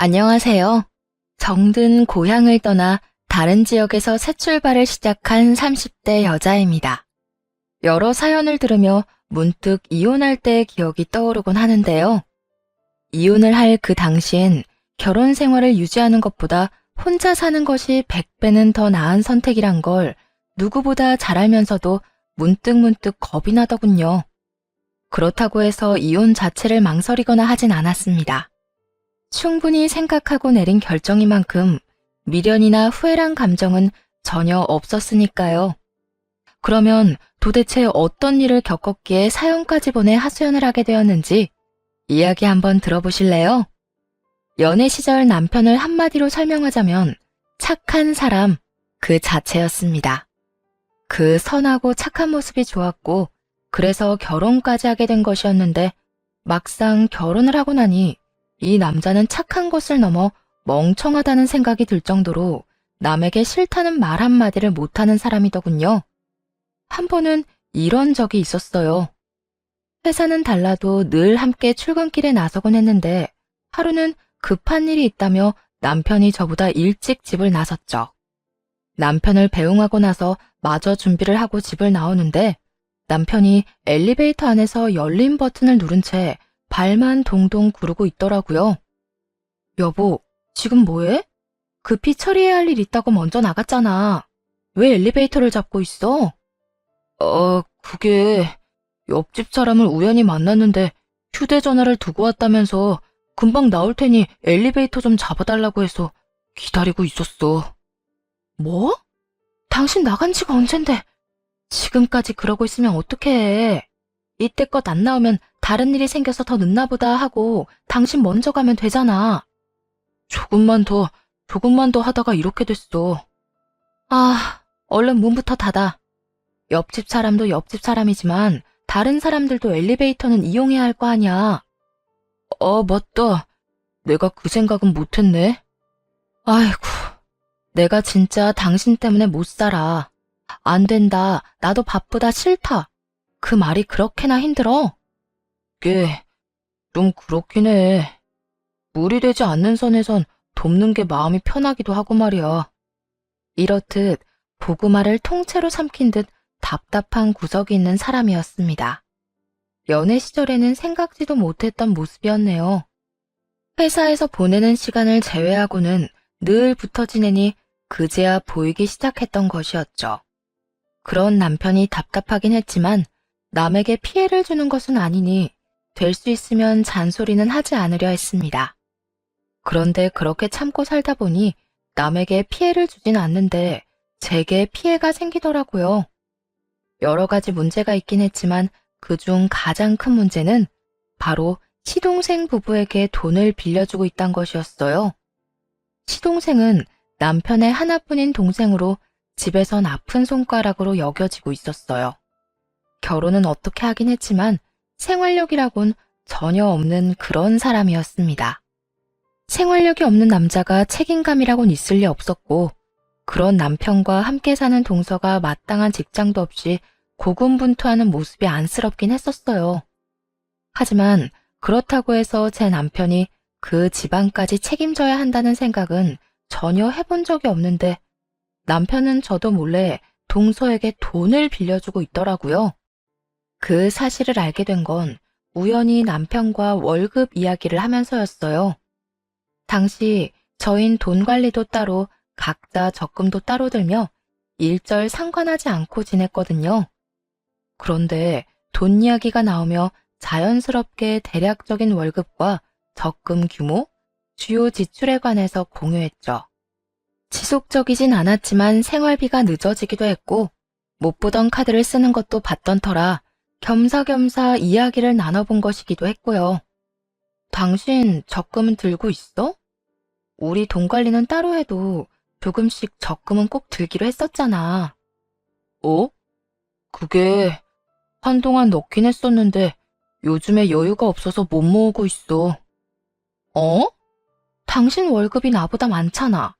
안녕하세요. 정든 고향을 떠나 다른 지역에서 새 출발을 시작한 30대 여자입니다. 여러 사연을 들으며 문득 이혼할 때의 기억이 떠오르곤 하는데요. 이혼을 할 그 당시엔 결혼 생활을 유지하는 것보다 혼자 사는 것이 100배는 더 나은 선택이란 걸 누구보다 잘 알면서도 문득 겁이 나더군요. 그렇다고 해서 이혼 자체를 망설이거나 하진 않았습니다. 충분히 생각하고 내린 결정이만큼 미련이나 후회란 감정은 전혀 없었으니까요. 그러면 도대체 어떤 일을 겪었기에 사연까지 보내 하소연을 하게 되었는지 이야기 한번 들어보실래요? 연애 시절 남편을 한마디로 설명하자면 착한 사람 그 자체였습니다. 그 선하고 착한 모습이 좋았고 그래서 결혼까지 하게 된 것이었는데 막상 결혼을 하고 나니 이 남자는 착한 것을 넘어 멍청하다는 생각이 들 정도로 남에게 싫다는 말 한마디를 못하는 사람이더군요. 한 번은 이런 적이 있었어요. 회사는 달라도 늘 함께 출근길에 나서곤 했는데 하루는 급한 일이 있다며 남편이 저보다 일찍 집을 나섰죠. 남편을 배웅하고 나서 마저 준비를 하고 집을 나오는데 남편이 엘리베이터 안에서 열린 버튼을 누른 채 발만 동동 구르고 있더라고요. 여보, 지금 뭐해? 급히 처리해야 할 일 있다고 먼저 나갔잖아. 왜 엘리베이터를 잡고 있어? 그게 옆집 사람을 우연히 만났는데 휴대전화를 두고 왔다면서 금방 나올 테니 엘리베이터 좀 잡아달라고 해서 기다리고 있었어. 뭐? 당신 나간 지가 언젠데 지금까지 그러고 있으면 어떡해. 이때껏 안 나오면 다른 일이 생겨서 더 늦나 보다 하고 당신 먼저 가면 되잖아. 조금만 더 하다가 이렇게 됐어. 얼른 문부터 닫아. 옆집 사람도 옆집 사람이지만 다른 사람들도 엘리베이터는 이용해야 할 거 아니야. 맞다. 내가 그 생각은 못했네. 아이고, 내가 진짜 당신 때문에 못 살아. 안 된다. 나도 바쁘다. 싫다. 그 말이 그렇게나 힘들어? 꽤, 좀 그렇긴 해. 무리되지 않는 선에선 돕는 게 마음이 편하기도 하고 말이야. 이렇듯 고구마를 통째로 삼킨 듯 답답한 구석이 있는 사람이었습니다. 연애 시절에는 생각지도 못했던 모습이었네요. 회사에서 보내는 시간을 제외하고는 늘 붙어 지내니 그제야 보이기 시작했던 것이었죠. 그런 남편이 답답하긴 했지만 남에게 피해를 주는 것은 아니니 될 수 있으면 잔소리는 하지 않으려 했습니다. 그런데 그렇게 참고 살다 보니 남에게 피해를 주진 않는데 제게 피해가 생기더라고요. 여러 가지 문제가 있긴 했지만 그중 가장 큰 문제는 바로 시동생 부부에게 돈을 빌려주고 있단 것이었어요. 시동생은 남편의 하나뿐인 동생으로 집에선 아픈 손가락으로 여겨지고 있었어요. 결혼은 어떻게 하긴 했지만 생활력이라곤 전혀 없는 그런 사람이었습니다. 생활력이 없는 남자가 책임감이라곤 있을 리 없었고 그런 남편과 함께 사는 동서가 마땅한 직장도 없이 고군분투하는 모습이 안쓰럽긴 했었어요. 하지만 그렇다고 해서 제 남편이 그 집안까지 책임져야 한다는 생각은 전혀 해본 적이 없는데 남편은 저도 몰래 동서에게 돈을 빌려주고 있더라고요. 그 사실을 알게 된 건 우연히 남편과 월급 이야기를 하면서였어요. 당시 저흰 돈 관리도 따로 각자 적금도 따로 들며 일절 상관하지 않고 지냈거든요. 그런데 돈 이야기가 나오며 자연스럽게 대략적인 월급과 적금 규모, 주요 지출에 관해서 공유했죠. 지속적이진 않았지만 생활비가 늦어지기도 했고 못 보던 카드를 쓰는 것도 봤던 터라 겸사겸사 이야기를 나눠본 것이기도 했고요. 당신 적금은 들고 있어? 우리 돈 관리는 따로 해도 조금씩 적금은 꼭 들기로 했었잖아. 그게 한동안 넣긴 했었는데 요즘에 여유가 없어서 못 모으고 있어. 당신 월급이 나보다 많잖아.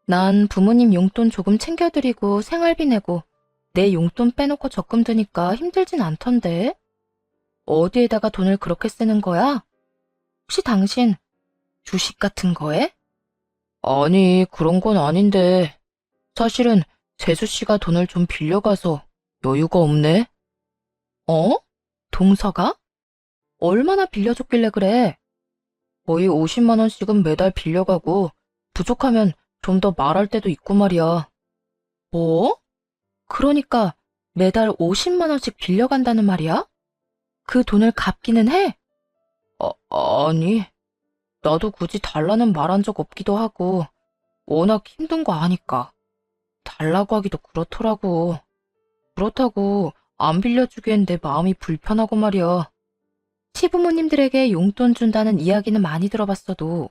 난 부모님 용돈 조금 챙겨드리고 생활비 내고 내 용돈 빼놓고 적금 드니까 힘들진 않던데. 어디에다가 돈을 그렇게 쓰는 거야? 혹시 당신 주식 같은 거에? 아니, 그런 건 아닌데. 사실은 재수 씨가 돈을 좀 빌려가서 여유가 없네. 어? 동서가? 얼마나 빌려줬길래 그래? 거의 50만 원씩은 매달 빌려가고 부족하면 좀 더 말할 때도 있고 말이야. 뭐? 그러니까 매달 50만 원씩 빌려간다는 말이야? 그 돈을 갚기는 해? 아니, 나도 굳이 달라는 말한 적 없기도 하고 워낙 힘든 거 아니까. 달라고 하기도 그렇더라고. 그렇다고 안 빌려주기엔 내 마음이 불편하고 말이야. 시부모님들에게 용돈 준다는 이야기는 많이 들어봤어도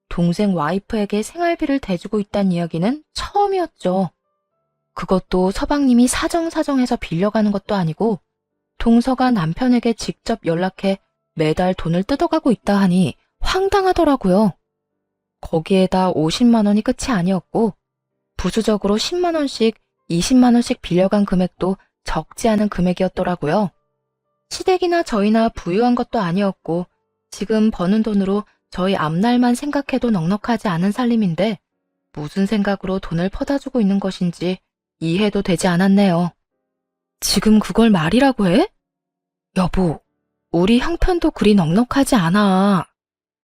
동생 와이프에게 생활비를 대주고 있다는 이야기는 처음이었죠. 그것도 서방님이 사정사정해서 빌려가는 것도 아니고 동서가 남편에게 직접 연락해 매달 돈을 뜯어가고 있다 하니 황당하더라고요. 거기에다 50만 원이 끝이 아니었고 부수적으로 10만 원씩, 20만 원씩 빌려간 금액도 적지 않은 금액이었더라고요. 시댁이나 저희나 부유한 것도 아니었고 지금 버는 돈으로 저희 앞날만 생각해도 넉넉하지 않은 살림인데 무슨 생각으로 돈을 퍼다 주고 있는 것인지 이해도 되지 않았네요. 지금 그걸 말이라고 해? 여보, 우리 형편도 그리 넉넉하지 않아.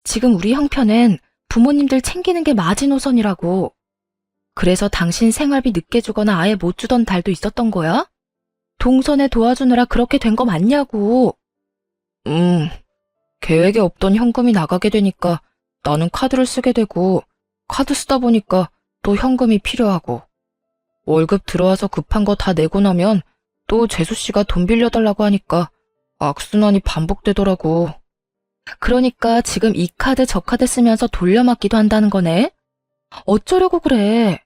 지금 우리 형편엔 부모님들 챙기는 게 마지노선이라고. 그래서 당신 생활비 늦게 주거나 아예 못 주던 달도 있었던 거야? 동선에 도와주느라 그렇게 된 거 맞냐고. 계획에 없던 현금이 나가게 되니까 나는 카드를 쓰게 되고 카드 쓰다 보니까 또 현금이 필요하고 월급 들어와서 급한 거 다 내고 나면 또 재수 씨가 돈 빌려달라고 하니까 악순환이 반복되더라고. 그러니까 지금 이 카드 저 카드 쓰면서 돌려막기도 한다는 거네? 어쩌려고 그래?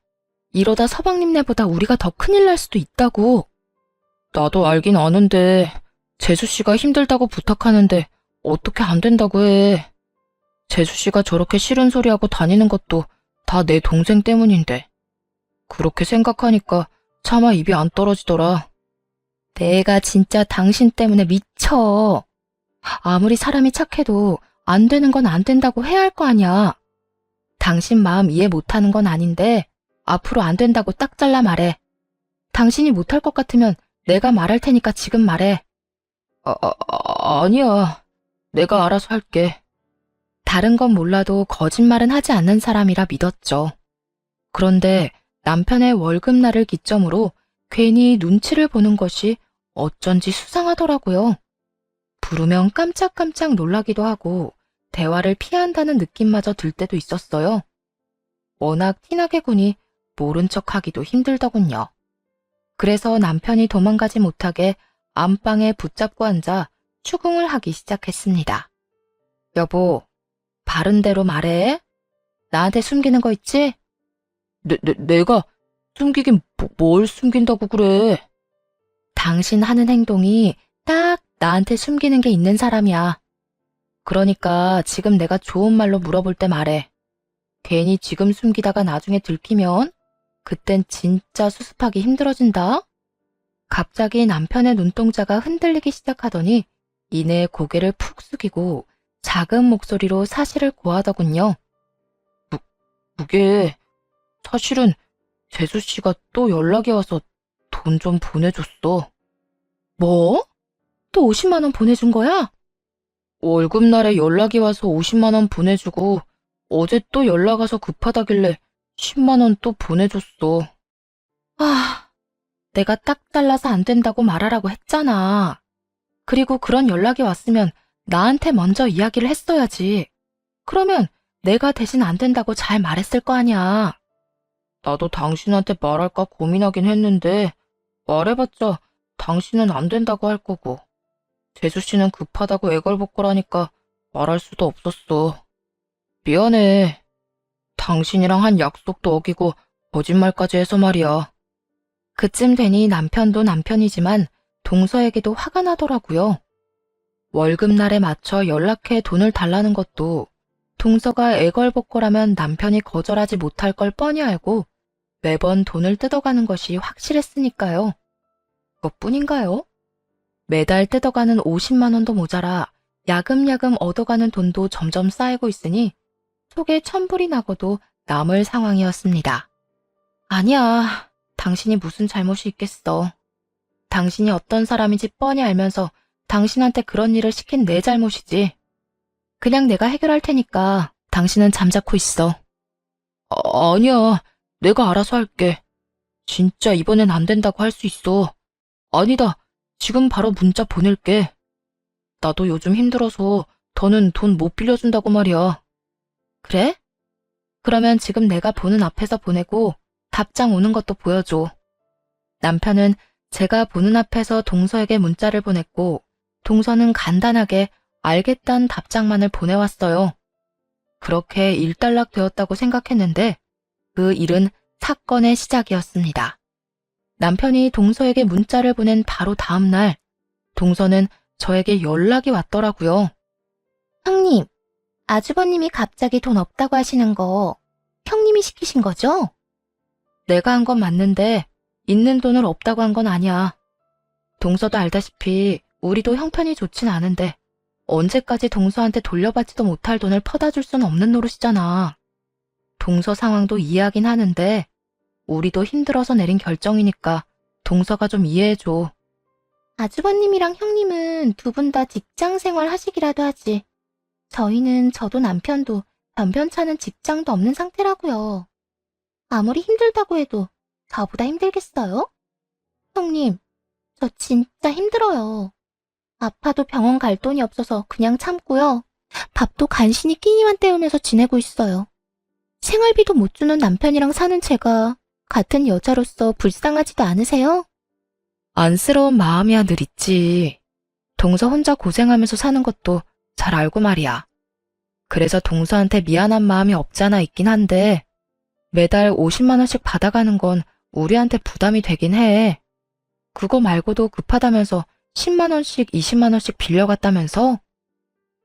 이러다 서방님네보다 우리가 더 큰일 날 수도 있다고. 나도 알긴 아는데 재수 씨가 힘들다고 부탁하는데 어떻게 안 된다고 해. 재수 씨가 저렇게 싫은 소리하고 다니는 것도 다 내 동생 때문인데. 그렇게 생각하니까 차마 입이 안 떨어지더라. 내가 진짜 당신 때문에 미쳐. 아무리 사람이 착해도 안 되는 건 안 된다고 해야 할 거 아니야. 당신 마음 이해 못하는 건 아닌데 앞으로 안 된다고 딱 잘라 말해. 당신이 못할 것 같으면 내가 말할 테니까 지금 말해. 아니야. 내가 알아서 할게. 다른 건 몰라도 거짓말은 하지 않는 사람이라 믿었죠. 그런데 남편의 월급날을 기점으로 괜히 눈치를 보는 것이 어쩐지 수상하더라고요. 부르면 깜짝깜짝 놀라기도 하고 대화를 피한다는 느낌마저 들 때도 있었어요. 워낙 티나게 군이 모른 척하기도 힘들더군요. 그래서 남편이 도망가지 못하게 안방에 붙잡고 앉아 추궁을 하기 시작했습니다. 여보, 바른 대로 말해. 나한테 숨기는 거 있지? 내가 숨기긴 뭘 숨긴다고 그래? 당신 하는 행동이 딱 나한테 숨기는 게 있는 사람이야. 그러니까 지금 내가 좋은 말로 물어볼 때 말해. 괜히 지금 숨기다가 나중에 들키면 그땐 진짜 수습하기 힘들어진다. 갑자기 남편의 눈동자가 흔들리기 시작하더니 이내 고개를 푹 숙이고 작은 목소리로 사실을 고하더군요. 그게 사실은 재수 씨가 또 연락이 와서 돈 좀 보내줬어. 뭐? 또 50만 원 보내준 거야? 월급날에 연락이 와서 50만 원 보내주고 어제 또 연락 와서 급하다길래 10만 원 또 보내줬어. 아, 내가 딱 잘라서 안 된다고 말하라고 했잖아. 그리고 그런 연락이 왔으면 나한테 먼저 이야기를 했어야지. 그러면 내가 대신 안 된다고 잘 말했을 거 아니야. 나도 당신한테 말할까 고민하긴 했는데 말해봤자 당신은 안 된다고 할 거고 재수 씨는 급하다고 애걸복걸하니까 말할 수도 없었어. 미안해. 당신이랑 한 약속도 어기고 거짓말까지 해서 말이야. 그쯤 되니 남편도 남편이지만 동서에게도 화가 나더라고요. 월급날에 맞춰 연락해 돈을 달라는 것도 동서가 애걸복걸하면 남편이 거절하지 못할 걸 뻔히 알고 매번 돈을 뜯어가는 것이 확실했으니까요. 그것뿐인가요? 매달 뜯어가는 50만 원도 모자라 야금야금 얻어가는 돈도 점점 쌓이고 있으니 속에 천불이 나고도 남을 상황이었습니다. 아니야, 당신이 무슨 잘못이 있겠어. 당신이 어떤 사람인지 뻔히 알면서 당신한테 그런 일을 시킨 내 잘못이지. 그냥 내가 해결할 테니까 당신은 잠자코 있어. 아니야, 내가 알아서 할게. 진짜 이번엔 안 된다고 할 수 있어. 아니다, 지금 바로 문자 보낼게. 나도 요즘 힘들어서 더는 돈 못 빌려준다고 말이야. 그래? 그러면 지금 내가 보는 앞에서 보내고 답장 오는 것도 보여줘. 남편은 제가 보는 앞에서 동서에게 문자를 보냈고 동서는 간단하게 알겠다는 답장만을 보내왔어요. 그렇게 일단락 되었다고 생각했는데 그 일은 사건의 시작이었습니다. 남편이 동서에게 문자를 보낸 바로 다음 날 동서는 저에게 연락이 왔더라고요. 형님, 아주버님이 갑자기 돈 없다고 하시는 거 형님이 시키신 거죠? 내가 한 건 맞는데 있는 돈을 없다고 한 건 아니야. 동서도 알다시피 우리도 형편이 좋진 않은데 언제까지 동서한테 돌려받지도 못할 돈을 퍼다 줄 수는 없는 노릇이잖아. 동서 상황도 이해하긴 하는데 우리도 힘들어서 내린 결정이니까 동서가 좀 이해해줘. 아주버님이랑 형님은 두 분 다 직장 생활 하시기라도 하지. 저희는 저도 남편도 변변찮은 직장도 없는 상태라고요. 아무리 힘들다고 해도 저보다 힘들겠어요? 형님, 저 진짜 힘들어요. 아파도 병원 갈 돈이 없어서 그냥 참고요. 밥도 간신히 끼니만 때우면서 지내고 있어요. 생활비도 못 주는 남편이랑 사는 제가 같은 여자로서 불쌍하지도 않으세요? 안쓰러운 마음이야 늘 있지. 동서 혼자 고생하면서 사는 것도 잘 알고 말이야. 그래서 동서한테 미안한 마음이 없잖아 있긴 한데 매달 50만 원씩 받아가는 건 우리한테 부담이 되긴 해. 그거 말고도 급하다면서 10만 원씩 20만 원씩 빌려갔다면서?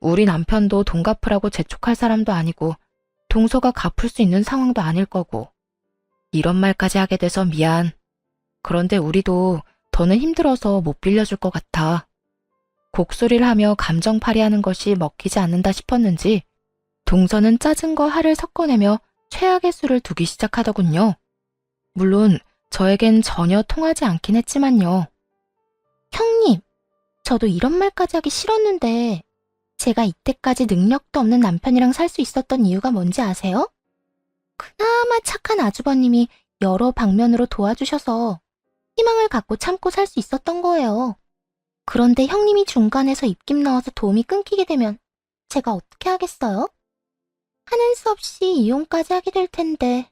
우리 남편도 돈 갚으라고 재촉할 사람도 아니고 동서가 갚을 수 있는 상황도 아닐 거고. 이런 말까지 하게 돼서 미안. 그런데 우리도 더는 힘들어서 못 빌려줄 것 같아. 곡소리를 하며 감정팔이하는 것이 먹히지 않는다 싶었는지 동서는 짜증 거 화를 섞어내며 최악의 수를 두기 시작하더군요. 물론 저에겐 전혀 통하지 않긴 했지만요. 형님, 저도 이런 말까지 하기 싫었는데 제가 이때까지 능력도 없는 남편이랑 살 수 있었던 이유가 뭔지 아세요? 그나마 착한 아주버님이 여러 방면으로 도와주셔서 희망을 갖고 참고 살 수 있었던 거예요. 그런데 형님이 중간에서 입김 넣어서 도움이 끊기게 되면 제가 어떻게 하겠어요? 하는 수 없이 이혼까지 하게 될 텐데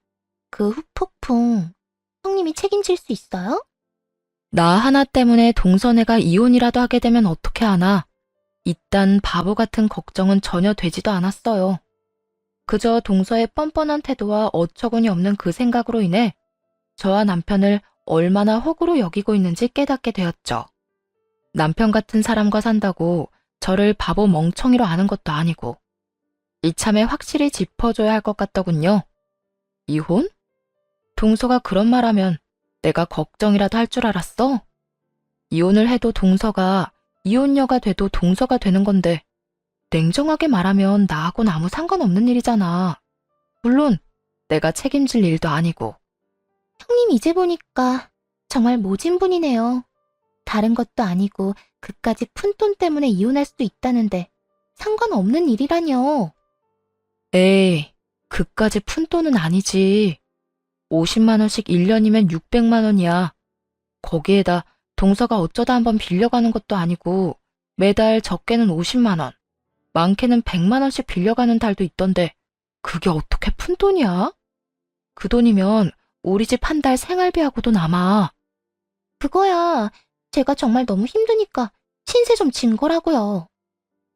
그 후폭풍 형님이 책임질 수 있어요? 나 하나 때문에 동서네가 이혼이라도 하게 되면 어떻게 하나? 이딴 바보 같은 걱정은 전혀 되지도 않았어요. 그저 동서의 뻔뻔한 태도와 어처구니 없는 그 생각으로 인해 저와 남편을 얼마나 호구로 여기고 있는지 깨닫게 되었죠. 남편 같은 사람과 산다고 저를 바보 멍청이로 아는 것도 아니고 이참에 확실히 짚어줘야 할 것 같더군요. 이혼? 동서가 그런 말하면 내가 걱정이라도 할 줄 알았어? 이혼을 해도 동서가, 이혼녀가 돼도 동서가 되는 건데 냉정하게 말하면 나하고는 아무 상관없는 일이잖아. 물론 내가 책임질 일도 아니고. 형님 이제 보니까 정말 모진 분이네요. 다른 것도 아니고 그까지 푼돈 때문에 이혼할 수도 있다는데 상관없는 일이라뇨. 에이, 그까지 푼돈은 아니지. 50만 원씩 1년이면 600만 원이야. 거기에다 동서가 어쩌다 한번 빌려가는 것도 아니고 매달 적게는 50만 원, 많게는 100만 원씩 빌려가는 달도 있던데 그게 어떻게 푼돈이야? 그 돈이면 우리 집 한 달 생활비하고도 남아. 그거야 제가 정말 너무 힘드니까 신세 좀 진 거라고요.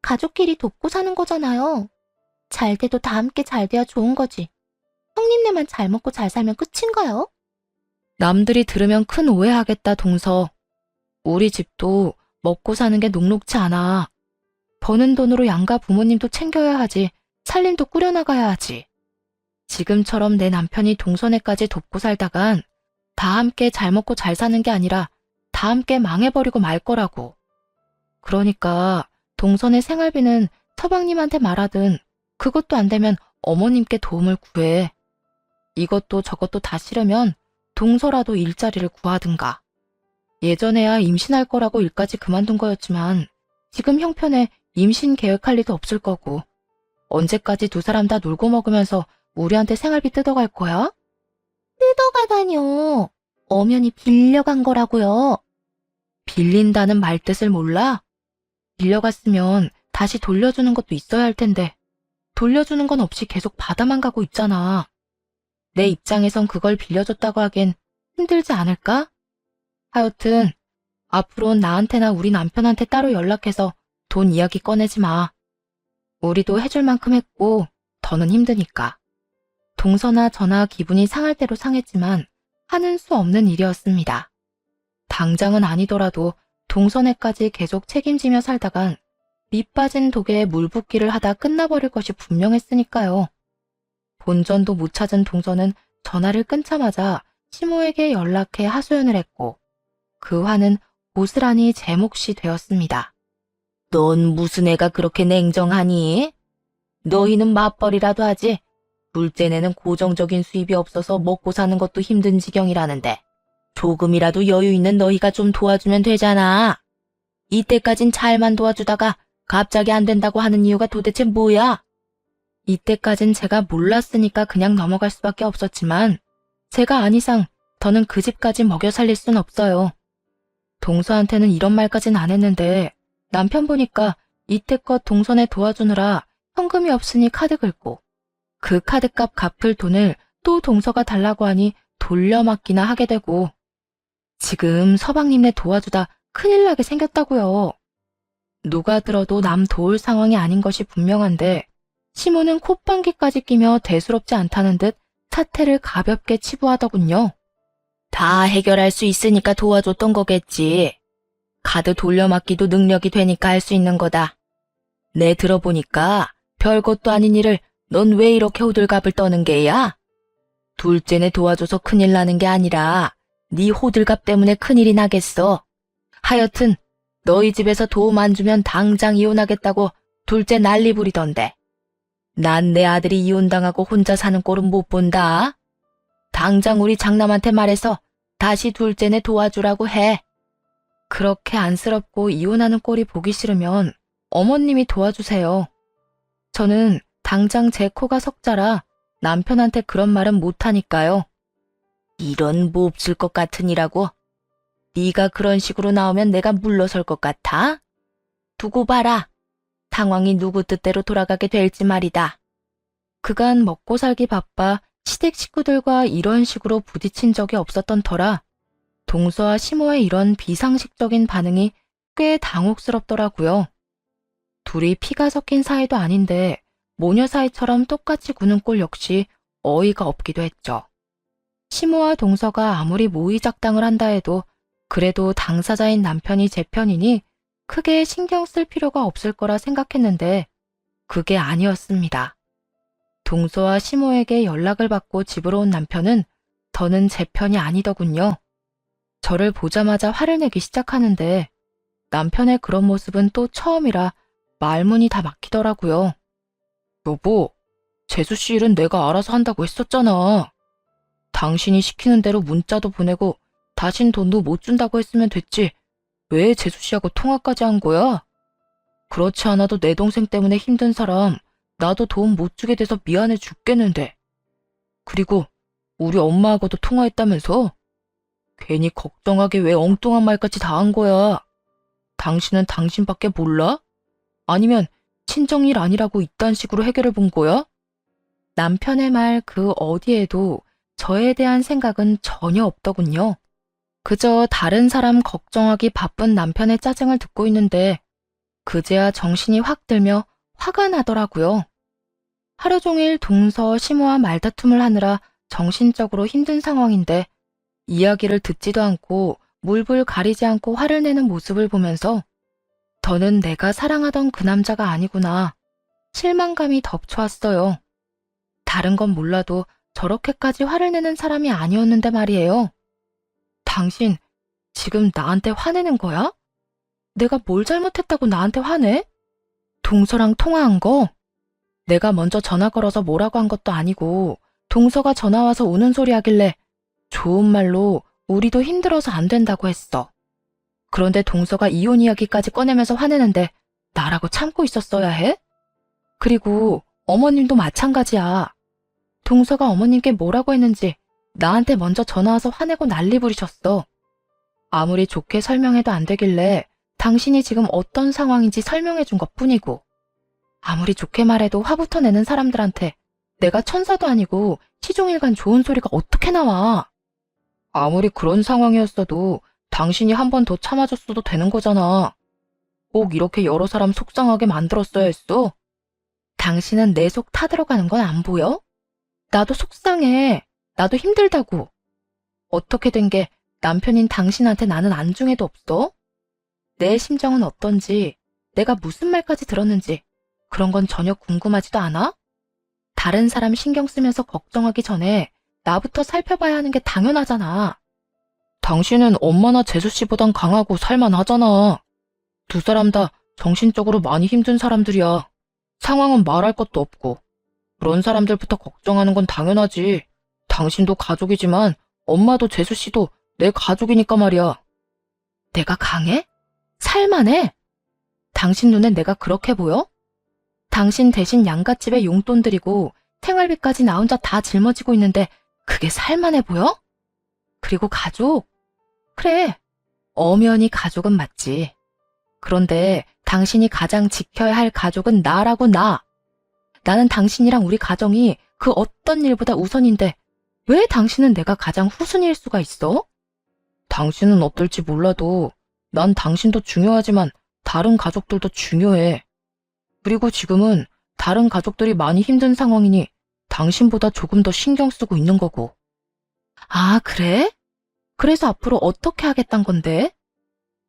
가족끼리 돕고 사는 거잖아요. 잘 돼도 다 함께 잘 돼야 좋은 거지. 형님네만 잘 먹고 잘 살면 끝인가요? 남들이 들으면 큰 오해하겠다, 동서. 우리 집도 먹고 사는 게 녹록치 않아. 버는 돈으로 양가 부모님도 챙겨야 하지, 살림도 꾸려나가야 하지. 지금처럼 내 남편이 동서네까지 돕고 살다간 다 함께 잘 먹고 잘 사는 게 아니라 다 함께 망해버리고 말 거라고. 그러니까 동서네 생활비는 서방님한테 말하든 그것도 안 되면 어머님께 도움을 구해. 이것도 저것도 다 싫으면 동서라도 일자리를 구하든가. 예전에야 임신할 거라고 일까지 그만둔 거였지만 지금 형편에 임신 계획할 리도 없을 거고 언제까지 두 사람 다 놀고 먹으면서 우리한테 생활비 뜯어갈 거야? 뜯어가다뇨. 엄연히 빌려간 거라고요. 빌린다는 말뜻을 몰라? 빌려갔으면 다시 돌려주는 것도 있어야 할 텐데 돌려주는 건 없이 계속 받아만 가고 있잖아. 내 입장에선 그걸 빌려줬다고 하기엔 힘들지 않을까? 하여튼 앞으로 나한테나 우리 남편한테 따로 연락해서 돈 이야기 꺼내지 마. 우리도 해줄 만큼 했고 더는 힘드니까. 동서나 저나 기분이 상할 대로 상했지만 하는 수 없는 일이었습니다. 당장은 아니더라도 동서네까지 계속 책임지며 살다간 밑 빠진 독에 물 붓기를 하다 끝나버릴 것이 분명했으니까요. 본전도 못 찾은 동서는 전화를 끊자마자 시모에게 연락해 하소연을 했고 그 화는 고스란히 제 몫이 되었습니다. 넌 무슨 애가 그렇게 냉정하니? 너희는 맞벌이라도 하지. 둘째네는 고정적인 수입이 없어서 먹고 사는 것도 힘든 지경이라는데 조금이라도 여유 있는 너희가 좀 도와주면 되잖아. 이때까진 잘만 도와주다가 갑자기 안 된다고 하는 이유가 도대체 뭐야? 이때까진 제가 몰랐으니까 그냥 넘어갈 수밖에 없었지만 제가 안 이상 더는 그 집까지 먹여 살릴 순 없어요. 동서한테는 이런 말까진 안 했는데 남편 보니까 이때껏 동서네 도와주느라 현금이 없으니 카드 긁고 그 카드값 갚을 돈을 또 동서가 달라고 하니 돌려막기나 하게 되고 지금 서방님네 도와주다 큰일 나게 생겼다고요. 누가 들어도 남 도울 상황이 아닌 것이 분명한데 시모는 콧방귀까지 끼며 대수롭지 않다는 듯 사태를 가볍게 치부하더군요. 다 해결할 수 있으니까 도와줬던 거겠지. 카드 돌려막기도 능력이 되니까 할 수 있는 거다. 내 들어보니까 별것도 아닌 일을 넌 왜 이렇게 호들갑을 떠는 게야? 둘째네 도와줘서 큰일 나는 게 아니라 네 호들갑 때문에 큰일이 나겠어. 하여튼 너희 집에서 도움 안 주면 당장 이혼하겠다고 둘째 난리 부리던데. 난 내 아들이 이혼당하고 혼자 사는 꼴은 못 본다. 당장 우리 장남한테 말해서 다시 둘째네 도와주라고 해. 그렇게 안쓰럽고 이혼하는 꼴이 보기 싫으면 어머님이 도와주세요. 저는 당장 제 코가 석자라 남편한테 그런 말은 못하니까요. 이런 몹쓸 것 같으니라고. 네가 그런 식으로 나오면 내가 물러설 것 같아? 두고 봐라. 상황이 누구 뜻대로 돌아가게 될지 말이다. 그간 먹고 살기 바빠 시댁 식구들과 이런 식으로 부딪힌 적이 없었던 터라 동서와 시모의 이런 비상식적인 반응이 꽤 당혹스럽더라고요. 둘이 피가 섞인 사이도 아닌데 모녀 사이처럼 똑같이 구는 꼴 역시 어이가 없기도 했죠. 시모와 동서가 아무리 모의작당을 한다 해도 그래도 당사자인 남편이 제 편이니 크게 신경 쓸 필요가 없을 거라 생각했는데 그게 아니었습니다. 동서와 시모에게 연락을 받고 집으로 온 남편은 더는 제 편이 아니더군요. 저를 보자마자 화를 내기 시작하는데 남편의 그런 모습은 또 처음이라 말문이 다 막히더라고요. 여보, 재수씨 일은 내가 알아서 한다고 했었잖아. 당신이 시키는 대로 문자도 보내고 다신 돈도 못 준다고 했으면 됐지. 왜 재수씨하고 통화까지 한 거야? 그렇지 않아도 내 동생 때문에 힘든 사람 나도 도움 못 주게 돼서 미안해 죽겠는데. 그리고 우리 엄마하고도 통화했다면서? 괜히 걱정하게 왜 엉뚱한 말까지 다 한 거야. 당신은 당신밖에 몰라? 아니면 친정일 아니라고 이딴 식으로 해결해 본 거야? 남편의 말 그 어디에도 저에 대한 생각은 전혀 없더군요. 그저 다른 사람 걱정하기 바쁜 남편의 짜증을 듣고 있는데 그제야 정신이 확 들며 화가 나더라고요. 하루 종일 동서 시모와 말다툼을 하느라 정신적으로 힘든 상황인데 이야기를 듣지도 않고 물불 가리지 않고 화를 내는 모습을 보면서 더는 내가 사랑하던 그 남자가 아니구나. 실망감이 덮쳐왔어요. 다른 건 몰라도 저렇게까지 화를 내는 사람이 아니었는데 말이에요. 당신 지금 나한테 화내는 거야? 내가 뭘 잘못했다고 나한테 화내? 동서랑 통화한 거? 내가 먼저 전화 걸어서 뭐라고 한 것도 아니고 동서가 전화 와서 우는 소리 하길래 좋은 말로 우리도 힘들어서 안 된다고 했어. 그런데 동서가 이혼 이야기까지 꺼내면서 화내는데 나라고 참고 있었어야 해? 그리고 어머님도 마찬가지야. 동서가 어머님께 뭐라고 했는지 나한테 먼저 전화 와서 화내고 난리 부리셨어. 아무리 좋게 설명해도 안 되길래 당신이 지금 어떤 상황인지 설명해 준 것뿐이고, 아무리 좋게 말해도 화부터 내는 사람들한테 내가 천사도 아니고 시종일관 좋은 소리가 어떻게 나와. 아무리 그런 상황이었어도 당신이 한 번 더 참아줬어도 되는 거잖아. 꼭 이렇게 여러 사람 속상하게 만들었어야 했어? 당신은 내 속 타들어가는 건 안 보여? 나도 속상해. 나도 힘들다고. 어떻게 된 게 남편인 당신한테 나는 안중에도 없어? 내 심정은 어떤지, 내가 무슨 말까지 들었는지 그런 건 전혀 궁금하지도 않아? 다른 사람 신경 쓰면서 걱정하기 전에 나부터 살펴봐야 하는 게 당연하잖아. 당신은 엄마나 재수 씨보단 강하고 살만하잖아. 두 사람 다 정신적으로 많이 힘든 사람들이야. 상황은 말할 것도 없고. 그런 사람들부터 걱정하는 건 당연하지. 당신도 가족이지만 엄마도 재수 씨도 내 가족이니까 말이야. 내가 강해? 살만해? 당신 눈엔 내가 그렇게 보여? 당신 대신 양갓집에 용돈 드리고 생활비까지 나 혼자 다 짊어지고 있는데 그게 살만해 보여? 그리고 가족? 그래, 엄연히 가족은 맞지. 그런데 당신이 가장 지켜야 할 가족은 나라고 나. 나는 당신이랑 우리 가정이 그 어떤 일보다 우선인데 왜 당신은 내가 가장 후순위일 수가 있어? 당신은 어떨지 몰라도 난 당신도 중요하지만 다른 가족들도 중요해. 그리고 지금은 다른 가족들이 많이 힘든 상황이니 당신보다 조금 더 신경 쓰고 있는 거고. 아, 그래? 그래서 앞으로 어떻게 하겠단 건데?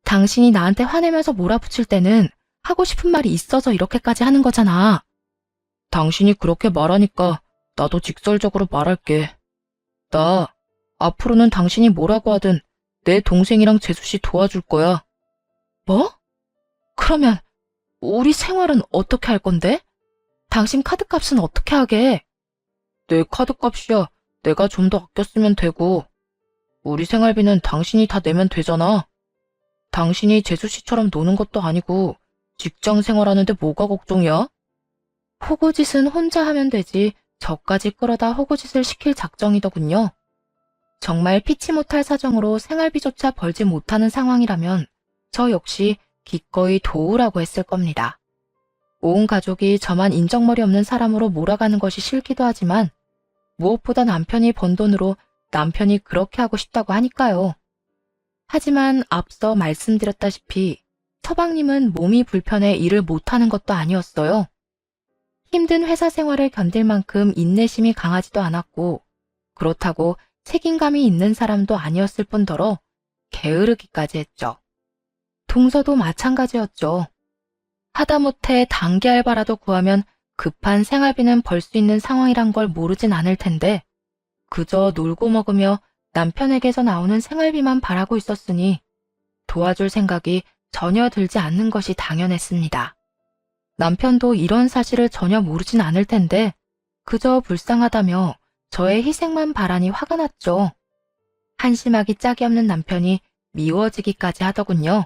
당신이 나한테 화내면서 몰아붙일 때는 하고 싶은 말이 있어서 이렇게까지 하는 거잖아. 당신이 그렇게 말하니까 나도 직설적으로 말할게. 나 앞으로는 당신이 뭐라고 하든 내 동생이랑 재수씨 도와줄 거야. 뭐? 그러면 우리 생활은 어떻게 할 건데? 당신 카드값은 어떻게 하게? 내 카드값이야 내가 좀 더 아껴 쓰면 되고, 우리 생활비는 당신이 다 내면 되잖아. 당신이 재수씨처럼 노는 것도 아니고 직장 생활하는데 뭐가 걱정이야? 호구짓은 혼자 하면 되지 저까지 끌어다 호구짓을 시킬 작정이더군요. 정말 피치 못할 사정으로 생활비조차 벌지 못하는 상황이라면 저 역시 기꺼이 도우라고 했을 겁니다. 온 가족이 저만 인정머리 없는 사람으로 몰아가는 것이 싫기도 하지만 무엇보다 남편이 번 돈으로 남편이 그렇게 하고 싶다고 하니까요. 하지만 앞서 말씀드렸다시피 서방님은 몸이 불편해 일을 못하는 것도 아니었어요. 힘든 회사 생활을 견딜 만큼 인내심이 강하지도 않았고 그렇다고 책임감이 있는 사람도 아니었을 뿐더러 게으르기까지 했죠. 동서도 마찬가지였죠. 하다못해 단기 알바라도 구하면 급한 생활비는 벌 수 있는 상황이란 걸 모르진 않을 텐데 그저 놀고 먹으며 남편에게서 나오는 생활비만 바라고 있었으니 도와줄 생각이 전혀 들지 않는 것이 당연했습니다. 남편도 이런 사실을 전혀 모르진 않을 텐데 그저 불쌍하다며 저의 희생만 바라니 화가 났죠. 한심하기 짝이 없는 남편이 미워지기까지 하더군요.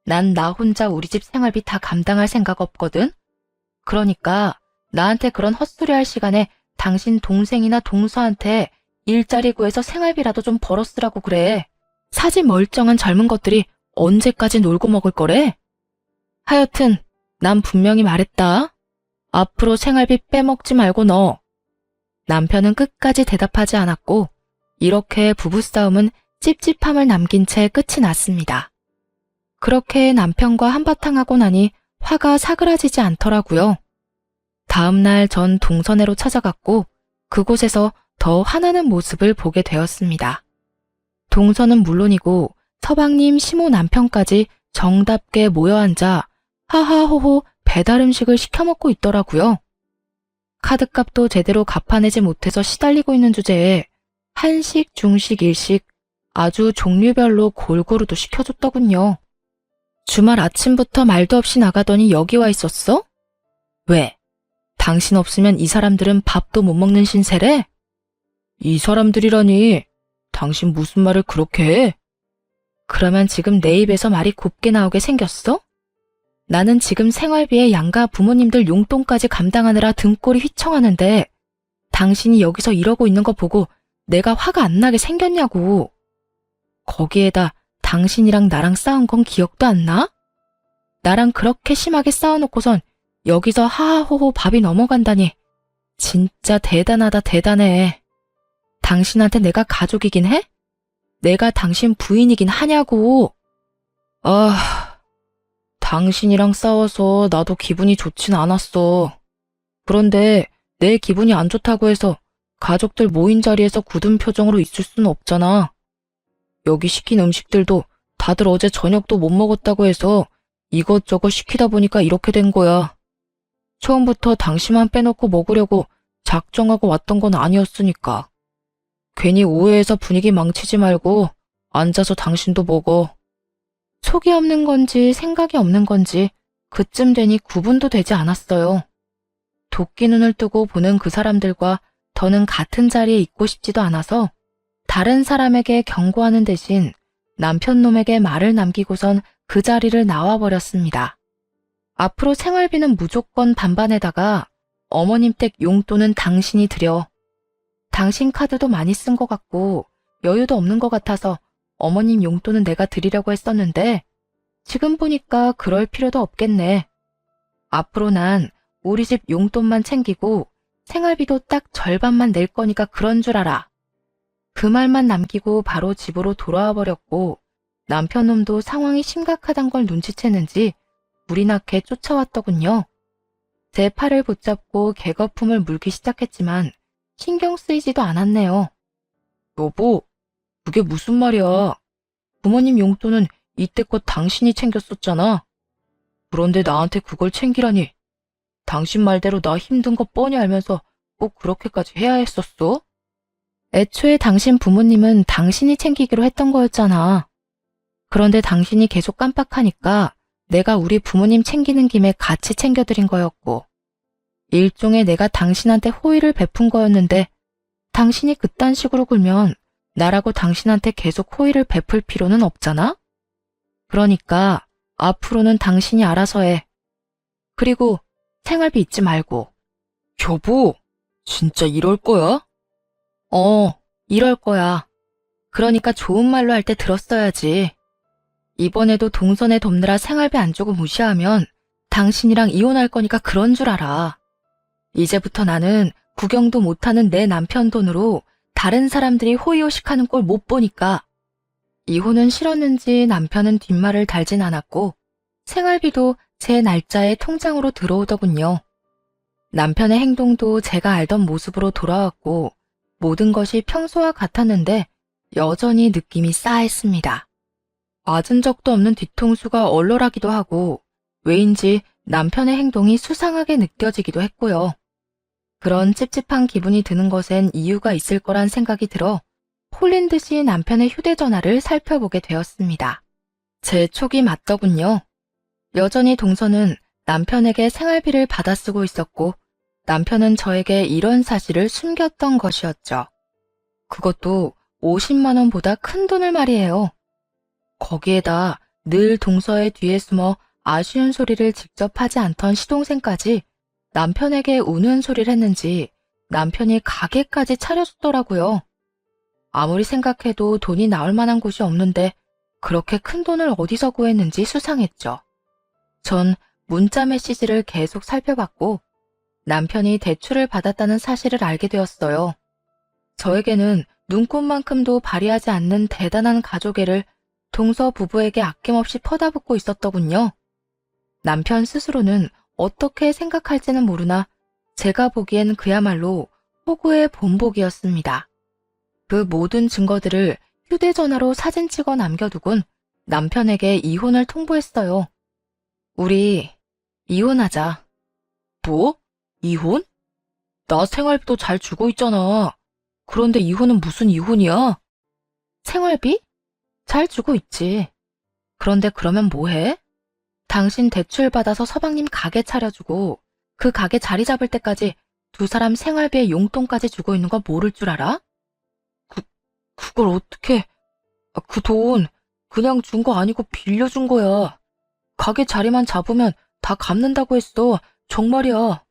난 나 혼자 우리 집 생활비 다 감당할 생각 없거든. 그러니까 나한테 그런 헛소리 할 시간에 당신 동생이나 동서한테 일자리 구해서 생활비라도 좀 벌어쓰라고 그래. 사지 멀쩡한 젊은 것들이 언제까지 놀고 먹을 거래? 하여튼 난 분명히 말했다. 앞으로 생활비 빼먹지 말고 넣어. 남편은 끝까지 대답하지 않았고 이렇게 부부싸움은 찝찝함을 남긴 채 끝이 났습니다. 그렇게 남편과 한바탕 하고 나니 화가 사그라지지 않더라고요. 다음 날 전 동서내로 찾아갔고 그곳에서 더 화나는 모습을 보게 되었습니다. 동서는 물론이고 서방님 시모 남편까지 정답게 모여앉아 하하호호 배달 음식을 시켜 먹고 있더라고요. 카드값도 제대로 갚아내지 못해서 시달리고 있는 주제에 한식, 중식, 일식 아주 종류별로 골고루도 시켜줬더군요. 주말 아침부터 말도 없이 나가더니 여기 와 있었어? 왜? 당신 없으면 이 사람들은 밥도 못 먹는 신세래? 이 사람들이라니, 당신 무슨 말을 그렇게 해? 그러면 지금 내 입에서 말이 곱게 나오게 생겼어? 나는 지금 생활비에 양가 부모님들 용돈까지 감당하느라 등골이 휘청하는데 당신이 여기서 이러고 있는 거 보고 내가 화가 안 나게 생겼냐고. 거기에다 당신이랑 나랑 싸운 건 기억도 안 나? 나랑 그렇게 심하게 싸워놓고선 여기서 하하호호 밥이 넘어간다니. 진짜 대단하다 대단해. 당신한테 내가 가족이긴 해? 내가 당신 부인이긴 하냐고. 당신이랑 싸워서 나도 기분이 좋진 않았어. 그런데 내 기분이 안 좋다고 해서 가족들 모인 자리에서 굳은 표정으로 있을 수는 없잖아. 여기 시킨 음식들도 다들 어제 저녁도 못 먹었다고 해서 이것저것 시키다 보니까 이렇게 된 거야. 처음부터 당신만 빼놓고 먹으려고 작정하고 왔던 건 아니었으니까. 괜히 오해해서 분위기 망치지 말고 앉아서 당신도 먹어. 속이 없는 건지 생각이 없는 건지 그쯤 되니 구분도 되지 않았어요. 도끼 눈을 뜨고 보는 그 사람들과 더는 같은 자리에 있고 싶지도 않아서 다른 사람에게 경고하는 대신 남편 놈에게 말을 남기고선 그 자리를 나와버렸습니다. 앞으로 생활비는 무조건 반반에다가 어머님 댁 용돈은 당신이 드려. 당신 카드도 많이 쓴 것 같고 여유도 없는 것 같아서 어머님 용돈은 내가 드리려고 했었는데 지금 보니까 그럴 필요도 없겠네. 앞으로 난 우리 집 용돈만 챙기고 생활비도 딱 절반만 낼 거니까 그런 줄 알아. 그 말만 남기고 바로 집으로 돌아와 버렸고 남편 놈도 상황이 심각하단 걸 눈치챘는지 물이 나게 쫓아왔더군요. 제 팔을 붙잡고 개거품을 물기 시작했지만 신경 쓰이지도 않았네요. 여보, 그게 무슨 말이야. 부모님 용돈은 이때껏 당신이 챙겼었잖아. 그런데 나한테 그걸 챙기라니. 당신 말대로 나 힘든 거 뻔히 알면서 꼭 그렇게까지 해야 했었어? 애초에 당신 부모님은 당신이 챙기기로 했던 거였잖아. 그런데 당신이 계속 깜빡하니까 내가 우리 부모님 챙기는 김에 같이 챙겨드린 거였고 일종의 내가 당신한테 호의를 베푼 거였는데 당신이 그딴 식으로 굴면 나라고 당신한테 계속 호의를 베풀 필요는 없잖아? 그러니까 앞으로는 당신이 알아서 해. 그리고 생활비 잊지 말고. 여보, 진짜 이럴 거야? 이럴 거야. 그러니까 좋은 말로 할 때 들었어야지. 이번에도 동선에 돕느라 생활비 안 주고 무시하면 당신이랑 이혼할 거니까 그런 줄 알아. 이제부터 나는 구경도 못하는 내 남편 돈으로 다른 사람들이 호의호식하는 꼴 못 보니까. 이혼은 싫었는지 남편은 뒷말을 달진 않았고 생활비도 제 날짜에 통장으로 들어오더군요. 남편의 행동도 제가 알던 모습으로 돌아왔고 모든 것이 평소와 같았는데 여전히 느낌이 싸했습니다. 맞은 적도 없는 뒤통수가 얼얼하기도 하고 왜인지 남편의 행동이 수상하게 느껴지기도 했고요. 그런 찝찝한 기분이 드는 것엔 이유가 있을 거란 생각이 들어 홀린 듯이 남편의 휴대전화를 살펴보게 되었습니다. 제 촉이 맞더군요. 여전히 동서는 남편에게 생활비를 받아 쓰고 있었고 남편은 저에게 이런 사실을 숨겼던 것이었죠. 그것도 50만 원보다 큰 돈을 말이에요. 거기에다 늘 동서의 뒤에 숨어 아쉬운 소리를 직접 하지 않던 시동생까지 남편에게 우는 소리를 했는지 남편이 가게까지 차려줬더라고요. 아무리 생각해도 돈이 나올 만한 곳이 없는데 그렇게 큰 돈을 어디서 구했는지 수상했죠. 전 문자 메시지를 계속 살펴봤고 남편이 대출을 받았다는 사실을 알게 되었어요. 저에게는 눈꽃만큼도 발휘하지 않는 대단한 가족애를 동서 부부에게 아낌없이 퍼다붓고 있었더군요. 남편 스스로는 어떻게 생각할지는 모르나 제가 보기엔 그야말로 호구의 본보기였습니다. 그 모든 증거들을 휴대전화로 사진 찍어 남겨두곤 남편에게 이혼을 통보했어요. 우리 이혼하자. 뭐? 이혼? 나 생활비도 잘 주고 있잖아. 그런데 이혼은 무슨 이혼이야? 생활비? 잘 주고 있지. 그런데 그러면 뭐해? 당신 대출 받아서 서방님 가게 차려주고 그 가게 자리 잡을 때까지 두 사람 생활비에 용돈까지 주고 있는 거 모를 줄 알아? 그걸 어떻게, 그 돈 그냥 준 거 아니고 빌려준 거야. 가게 자리만 잡으면 다 갚는다고 했어. 정말이야.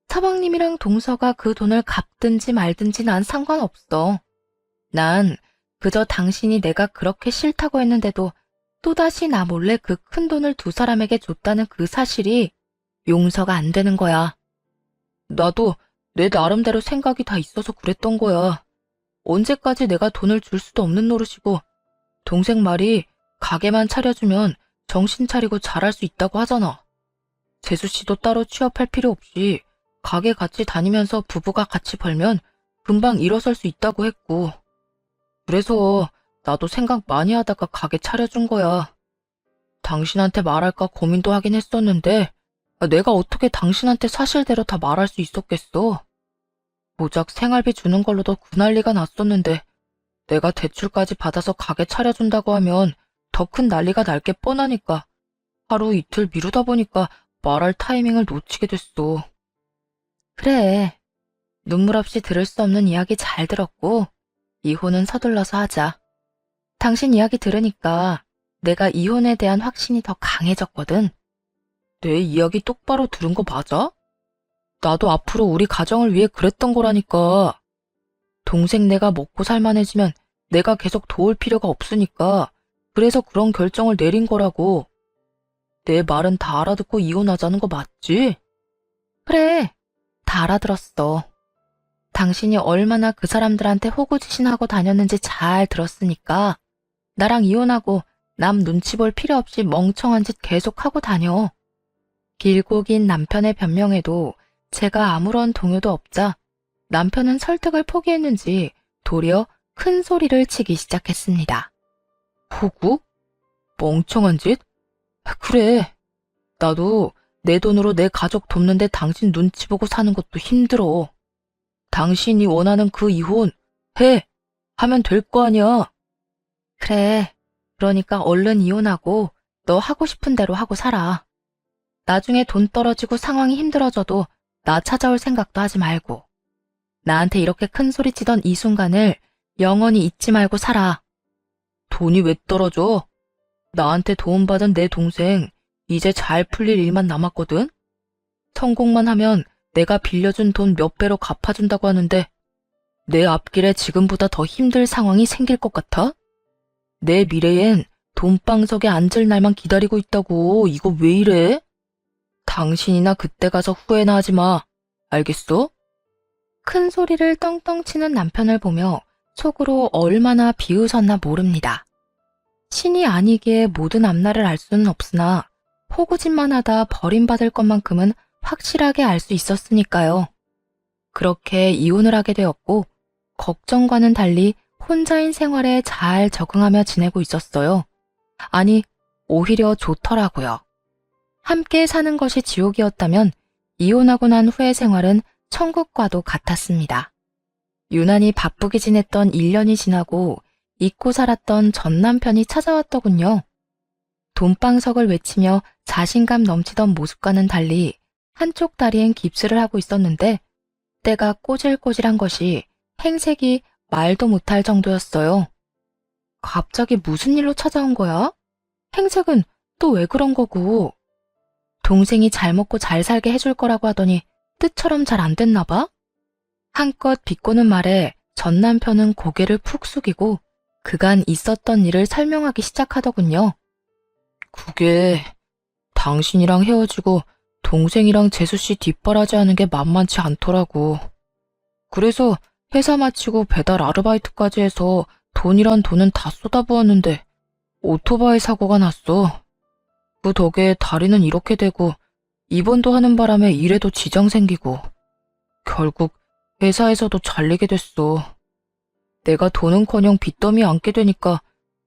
사방님이랑 동서가 그 돈을 갚든지 말든지 난 상관없어. 난 그저 당신이 내가 그렇게 싫다고 했는데도 또다시 나 몰래 그 큰 돈을 두 사람에게 줬다는 그 사실이 용서가 안 되는 거야. 나도 내 나름대로 생각이 다 있어서 그랬던 거야. 언제까지 내가 돈을 줄 수도 없는 노릇이고, 동생 말이 가게만 차려주면 정신 차리고 잘할 수 있다고 하잖아. 재수 씨도 따로 취업할 필요 없이 가게 같이 다니면서 부부가 같이 벌면 금방 일어설 수 있다고 했고, 그래서 나도 생각 많이 하다가 가게 차려준 거야. 당신한테 말할까 고민도 하긴 했었는데 내가 어떻게 당신한테 사실대로 다 말할 수 있었겠어. 고작 생활비 주는 걸로도 그 난리가 났었는데 내가 대출까지 받아서 가게 차려준다고 하면 더 큰 난리가 날 게 뻔하니까 하루 이틀 미루다 보니까 말할 타이밍을 놓치게 됐어. 그래, 눈물 없이 들을 수 없는 이야기 잘 들었고 이혼은 서둘러서 하자. 당신 이야기 들으니까 내가 이혼에 대한 확신이 더 강해졌거든. 내 이야기 똑바로 들은 거 맞아? 나도 앞으로 우리 가정을 위해 그랬던 거라니까. 동생 내가 먹고 살만해지면 내가 계속 도울 필요가 없으니까 그래서 그런 결정을 내린 거라고. 내 말은 다 알아듣고 이혼하자는 거 맞지? 그래, 다 알아들었어. 당신이 얼마나 그 사람들한테 호구지신하고 다녔는지 잘 들었으니까 나랑 이혼하고 남 눈치 볼 필요 없이 멍청한 짓 계속하고 다녀. 길고 긴 남편의 변명에도 제가 아무런 동요도 없자 남편은 설득을 포기했는지 도리어 큰 소리를 치기 시작했습니다. 호구? 멍청한 짓? 그래, 나도 내 돈으로 내 가족 돕는데 당신 눈치 보고 사는 것도 힘들어. 당신이 원하는 그 이혼 해! 하면 될 거 아니야. 그래, 그러니까 얼른 이혼하고 너 하고 싶은 대로 하고 살아. 나중에 돈 떨어지고 상황이 힘들어져도 나 찾아올 생각도 하지 말고. 나한테 이렇게 큰 소리 치던 이 순간을 영원히 잊지 말고 살아. 돈이 왜 떨어져? 나한테 도움받은 내 동생 이제 잘 풀릴 일만 남았거든? 성공만 하면 내가 빌려준 돈 몇 배로 갚아준다고 하는데 내 앞길에 지금보다 더 힘들 상황이 생길 것 같아? 내 미래엔 돈방석에 앉을 날만 기다리고 있다고. 이거 왜 이래? 당신이나 그때 가서 후회나 하지 마. 알겠어? 큰 소리를 떵떵 치는 남편을 보며 속으로 얼마나 비웃었나 모릅니다. 신이 아니기에 모든 앞날을 알 수는 없으나 호구짓만 하다 버림받을 것만큼은 확실하게 알 수 있었으니까요. 그렇게 이혼을 하게 되었고 걱정과는 달리 혼자인 생활에 잘 적응하며 지내고 있었어요. 아니, 오히려 좋더라고요. 함께 사는 것이 지옥이었다면 이혼하고 난 후의 생활은 천국과도 같았습니다. 유난히 바쁘게 지냈던 1년이 지나고 잊고 살았던 전 남편이 찾아왔더군요. 돈방석을 외치며 자신감 넘치던 모습과는 달리 한쪽 다리엔 깁스를 하고 있었는데 때가 꼬질꼬질한 것이 행색이 말도 못할 정도였어요. 갑자기 무슨 일로 찾아온 거야? 행색은 또 왜 그런 거고? 동생이 잘 먹고 잘 살게 해줄 거라고 하더니 뜻처럼 잘 안 됐나 봐? 한껏 비꼬는 말에 전 남편은 고개를 푹 숙이고 그간 있었던 일을 설명하기 시작하더군요. 그게 당신이랑 헤어지고 동생이랑 재수씨 뒷바라지하는 게 만만치 않더라고. 그래서 회사 마치고 배달 아르바이트까지 해서 돈이란 돈은 다 쏟아부었는데 오토바이 사고가 났어. 그 덕에 다리는 이렇게 되고 입원도 하는 바람에 일에도 지장 생기고 결국 회사에서도 잘리게 됐어. 내가 돈은커녕 빚더미에 앉게 되니까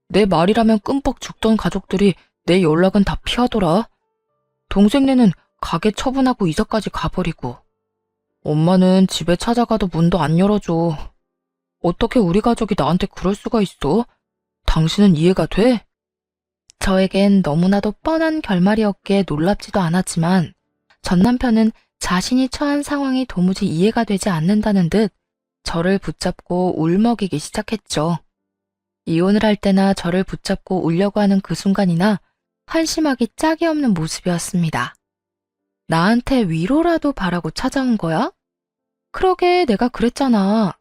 내 말이라면 끔뻑 죽던 가족들이 내 연락은 다 피하더라. 동생네는 가게 처분하고 이사까지 가버리고 엄마는 집에 찾아가도 문도 안 열어줘. 어떻게 우리 가족이 나한테 그럴 수가 있어? 당신은 이해가 돼? 저에겐 너무나도 뻔한 결말이었기에 놀랍지도 않았지만 전 남편은 자신이 처한 상황이 도무지 이해가 되지 않는다는 듯 저를 붙잡고 울먹이기 시작했죠. 이혼을 할 때나 저를 붙잡고 울려고 하는 그 순간이나 한심하기 짝이 없는 모습이었습니다. 나한테 위로라도 바라고 찾아온 거야? 그러게 내가 그랬잖아.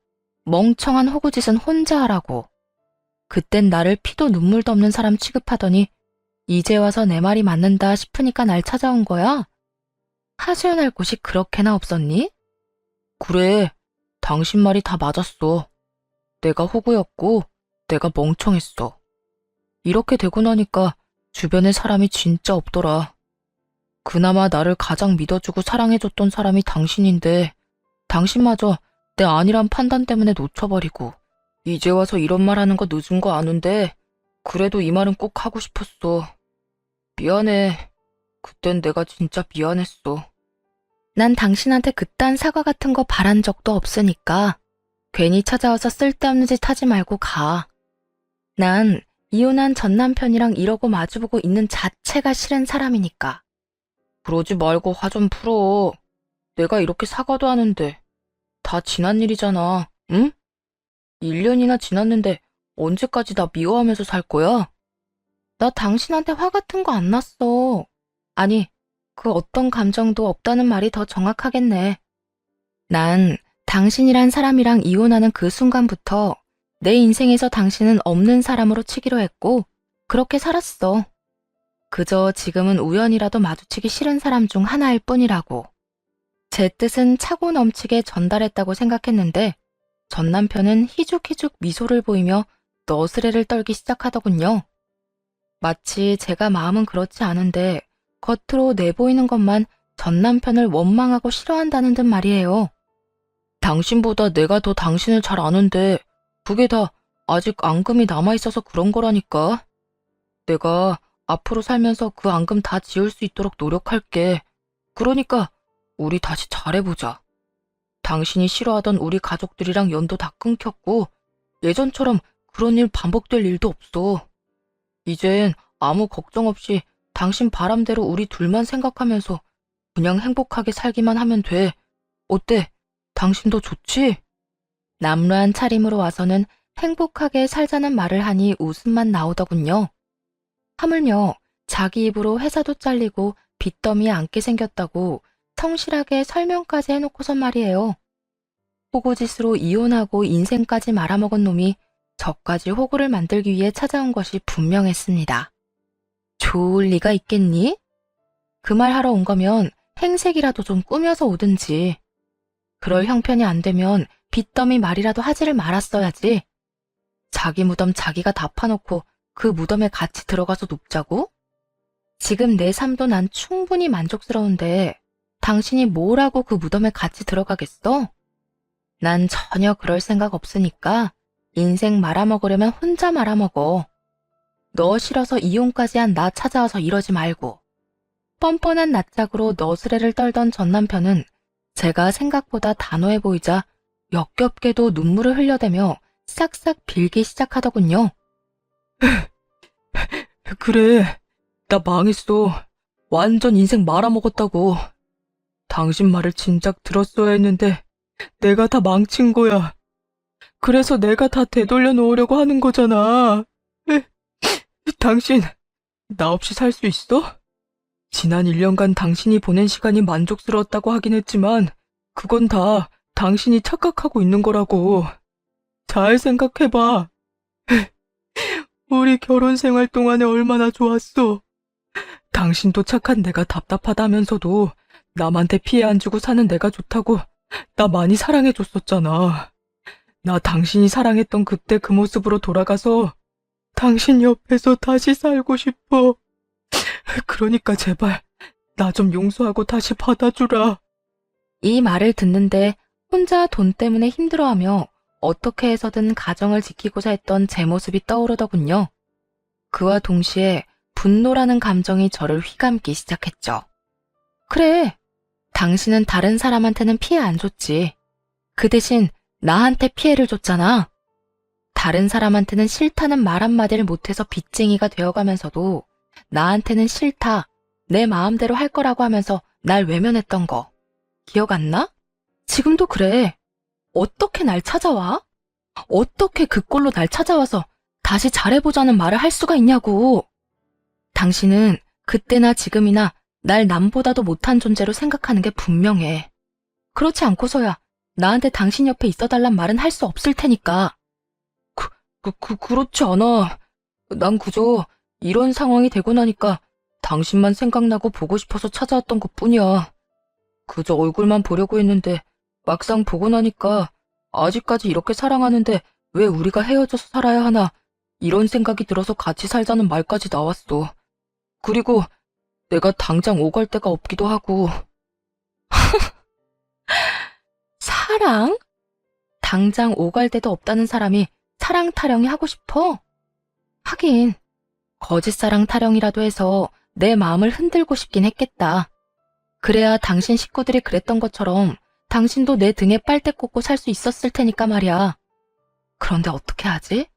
멍청한 호구짓은 혼자 하라고. 그땐 나를 피도 눈물도 없는 사람 취급하더니 이제 와서 내 말이 맞는다 싶으니까 날 찾아온 거야? 하소연할 곳이 그렇게나 없었니? 그래, 당신 말이 다 맞았어. 내가 호구였고 내가 멍청했어. 이렇게 되고 나니까 주변에 사람이 진짜 없더라. 그나마 나를 가장 믿어주고 사랑해줬던 사람이 당신인데 당신마저 내 아니란 판단 때문에 놓쳐버리고 이제 와서 이런 말 하는 거 늦은 거 아는데 그래도 이 말은 꼭 하고 싶었어. 미안해. 그땐 내가 진짜 미안했어. 난 당신한테 그딴 사과 같은 거 바란 적도 없으니까 괜히 찾아와서 쓸데없는 짓 하지 말고 가. 난 이혼한 전 남편이랑 이러고 마주보고 있는 자체가 싫은 사람이니까. 그러지 말고 화 좀 풀어. 내가 이렇게 사과도 하는데 다 지난 일이잖아, 응? 1년이나 지났는데 언제까지 나 미워하면서 살 거야? 나 당신한테 화 같은 거 안 났어. 아니, 그 어떤 감정도 없다는 말이 더 정확하겠네. 난 당신이란 사람이랑 이혼하는 그 순간부터 내 인생에서 당신은 없는 사람으로 치기로 했고 그렇게 살았어. 그저 지금은 우연이라도 마주치기 싫은 사람 중 하나일 뿐이라고. 제 뜻은 차고 넘치게 전달했다고 생각했는데 전 남편은 희죽희죽 미소를 보이며 너스레를 떨기 시작하더군요. 마치 제가 마음은 그렇지 않은데 겉으로 내보이는 것만 전 남편을 원망하고 싫어한다는 듯 말이에요. 당신보다 내가 더 당신을 잘 아는데 그게 다 아직 앙금이 남아있어서 그런 거라니까. 내가 앞으로 살면서 그 앙금 다 지울 수 있도록 노력할게. 그러니까 우리 다시 잘해보자. 당신이 싫어하던 우리 가족들이랑 연도 다 끊겼고 예전처럼 그런 일 반복될 일도 없어. 이젠 아무 걱정 없이 당신 바람대로 우리 둘만 생각하면서 그냥 행복하게 살기만 하면 돼. 어때? 당신도 좋지? 남루한 차림으로 와서는 행복하게 살자는 말을 하니 웃음만 나오더군요. 하물며 자기 입으로 회사도 잘리고 빚더미에 앉게 생겼다고 성실하게 설명까지 해놓고선 말이에요. 호구짓으로 이혼하고 인생까지 말아먹은 놈이 저까지 호구를 만들기 위해 찾아온 것이 분명했습니다. 좋을 리가 있겠니? 그 말 하러 온 거면 행색이라도 좀 꾸며서 오든지. 그럴 형편이 안 되면 빚더미 말이라도 하지를 말았어야지. 자기 무덤 자기가 다 파놓고 그 무덤에 같이 들어가서 눕자고? 지금 내 삶도 난 충분히 만족스러운데 당신이 뭐라고 그 무덤에 같이 들어가겠어? 난 전혀 그럴 생각 없으니까 인생 말아먹으려면 혼자 말아먹어. 너 싫어서 이혼까지 한 나 찾아와서 이러지 말고. 뻔뻔한 낯짝으로 너스레를 떨던 전 남편은 제가 생각보다 단호해 보이자 역겹게도 눈물을 흘려대며 싹싹 빌기 시작하더군요. 그래, 나 망했어. 완전 인생 말아먹었다고. 당신 말을 진작 들었어야 했는데 내가 다 망친 거야. 그래서 내가 다 되돌려 놓으려고 하는 거잖아. 당신, 나 없이 살 수 있어? 지난 1년간 당신이 보낸 시간이 만족스러웠다고 하긴 했지만 그건 다 당신이 착각하고 있는 거라고. 잘 생각해봐. 우리 결혼 생활 동안에 얼마나 좋았어. 당신도 착한 내가 답답하다면서도 남한테 피해 안 주고 사는 내가 좋다고 나 많이 사랑해줬었잖아. 나 당신이 사랑했던 그때 그 모습으로 돌아가서 당신 옆에서 다시 살고 싶어. 그러니까 제발 나 좀 용서하고 다시 받아주라. 이 말을 듣는데 혼자 돈 때문에 힘들어하며 어떻게 해서든 가정을 지키고자 했던 제 모습이 떠오르더군요. 그와 동시에 분노라는 감정이 저를 휘감기 시작했죠. 그래, 당신은 다른 사람한테는 피해 안 줬지. 그 대신 나한테 피해를 줬잖아. 다른 사람한테는 싫다는 말 한마디를 못해서 빚쟁이가 되어가면서도 나한테는 싫다, 내 마음대로 할 거라고 하면서 날 외면했던 거. 기억 안 나? 지금도 그래. 어떻게 날 찾아와? 어떻게 그 꼴로 날 찾아와서 다시 잘해보자는 말을 할 수가 있냐고. 당신은 그때나 지금이나 날 남보다도 못한 존재로 생각하는 게 분명해. 그렇지 않고서야 나한테 당신 옆에 있어달란 말은 할 수 없을 테니까. 그렇지 않아. 난 그저 이런 상황이 되고 나니까 당신만 생각나고 보고 싶어서 찾아왔던 것뿐이야. 그저 얼굴만 보려고 했는데 막상 보고 나니까 아직까지 이렇게 사랑하는데 왜 우리가 헤어져서 살아야 하나 이런 생각이 들어서 같이 살자는 말까지 나왔어. 그리고 내가 당장 오갈 데가 없기도 하고. 사랑? 당장 오갈 데도 없다는 사람이 사랑 타령이 하고 싶어? 하긴 거짓사랑 타령이라도 해서 내 마음을 흔들고 싶긴 했겠다. 그래야 당신 식구들이 그랬던 것처럼 당신도 내 등에 빨대 꽂고 살 수 있었을 테니까 말이야. 그런데 어떻게 하지?